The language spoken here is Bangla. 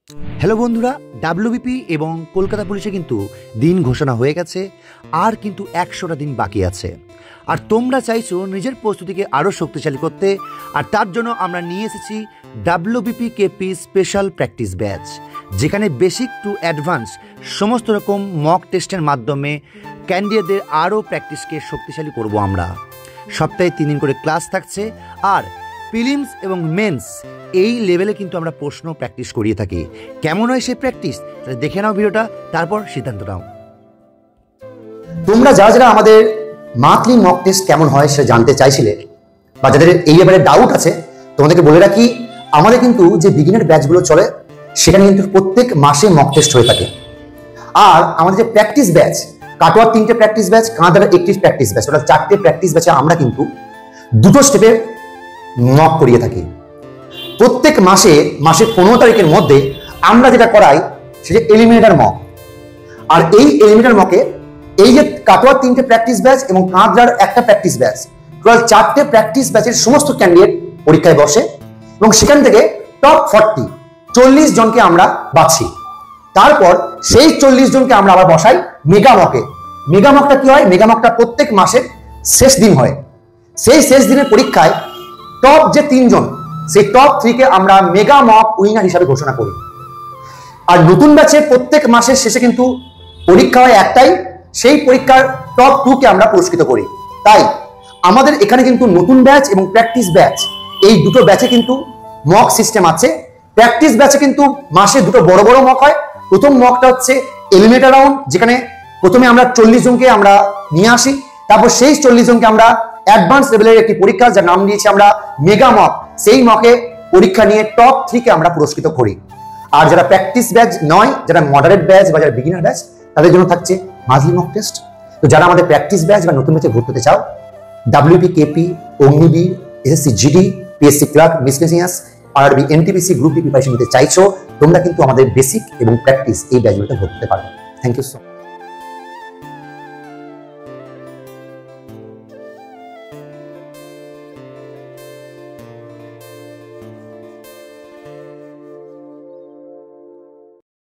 হ্যালো বন্ধুরা, ডাব্লিউবিপি এবং কলকাতা পুলিশে কিন্তু দিন ঘোষণা হয়ে গেছে, আর কিন্তু 100টা দিন বাকি আছে। আর তোমরা চাইছো নিজের প্রস্তুতিকে আরও শক্তিশালী করতে, আর তার জন্য আমরা নিয়ে এসেছি WBP KP special practice batch, যেখানে বেসিক টু অ্যাডভান্স সমস্ত রকম মক টেস্টের মাধ্যমে ক্যান্ডিডেটদের আরও প্র্যাকটিসকে শক্তিশালী করব আমরা। সপ্তাহে 3 দিন করে ক্লাস থাকছে, আর প্রিলিমস এবং মেন্স এই লেভেলে কিন্তু আমরা প্রশ্ন প্র্যাকটিস করিয়ে থাকি। কেমন হয় সেই প্র্যাকটিস, তাহলে দেখে নাও ভিডিওটা, তারপর সিদ্ধান্ত নাও। তোমরা যারা যারা আমাদের মান্থলি মক টেস্ট কেমন হয় সেটা জানতে চাইছিলে, বা যাদের এই ব্যাপারে ডাউট আছে, তোমাদেরকে বলে রাখি, আমাদের কিন্তু যে বিগিনার ব্যাচগুলো চলে সেখানে কিন্তু প্রত্যেক মাসে মক টেস্ট হয়ে থাকে। আর আমাদের যে প্র্যাকটিস ব্যাচ, কাটোয়ার 3টে প্র্যাকটিস ব্যাচ, কানাডার 1টি প্র্যাকটিস ব্যাচ, ওটা 4টে প্র্যাকটিস ব্যাচে আমরা কিন্তু 2টো স্টেপে মক করিয়ে থাকি। প্রত্যেক মাসের 15 তারিখের মধ্যে আমরা যেটা করাই সেটা এলিমিনেটর মক। আর এই এলিমিনেটর মকে এই যে কাটোয়ার 3টে প্র্যাকটিস ব্যাচ এবং কানাডার একটা প্র্যাকটিস ব্যাচ, টোটাল 4টে প্র্যাকটিস ব্যাচের সমস্ত ক্যান্ডিডেট পরীক্ষায় বসে, এবং সেখান থেকে টপ 40 জনকে আমরা বাছি। তারপর সেই 40 জনকে আমরা আবার বসাই মেগা মকে। মেগা মকটা কি হয়? মেগা মকটা প্রত্যেক মাসের শেষ দিন হয়। সেই শেষ দিনের পরীক্ষায় টপ যে 3 জন, সেই টপ 3 কে আমরা মেগা মক উইনার হিসাবে ঘোষণা করি। আর নতুন ব্যাচে প্রত্যেক মাসের শেষে কিন্তু পরীক্ষা হয় একটাই, সেই পরীক্ষার টপ 2 কে আমরা পুরস্কৃত করি। তাই আমাদের এখানে কিন্তু নতুন ব্যাচ এবং প্র্যাকটিস ব্যাচ, এই দুটো ব্যাচে কিন্তু মক সিস্টেম আছে। প্র্যাকটিস ব্যাচে কিন্তু মাসে 2টো বড় বড় মক হয়। প্রথম মকটা হচ্ছে এলিমিনেটর রাউন্ড, যেখানে প্রথমে আমরা 40 জনকে আমরা নিয়ে আসি, তারপর সেই 40 জনকে আমরা অ্যাডভান্স লেভেলের একটি পরীক্ষা, যার নাম দিয়েছি আমরা মেগা মক, সেই মকে পরীক্ষা নিয়ে টপ 3 কে আমরা পুরস্কৃত করি। আর যারা প্র্যাকটিস ব্যাচ নয়, যারা মডারেট ব্যাচ বা যারা বিগিনার ব্যাচ, তাদের জন্য থাকছে মান্থলি মক টেস্ট। তো যারা আমাদের প্র্যাকটিস ব্যাচ বা নতুন ব্যাচে ভর্তি হতে চাও, WP KP, Agniveer, SSC GD, PSC clerk, miscellaneous, RRB, NTPC group D preparation নিতে চাইছো, তোমরা কিন্তু আমাদের বেসিক এবং প্র্যাকটিস এই ব্যাচগুলোতে ভর্তি হতে পারো। Thank you so much.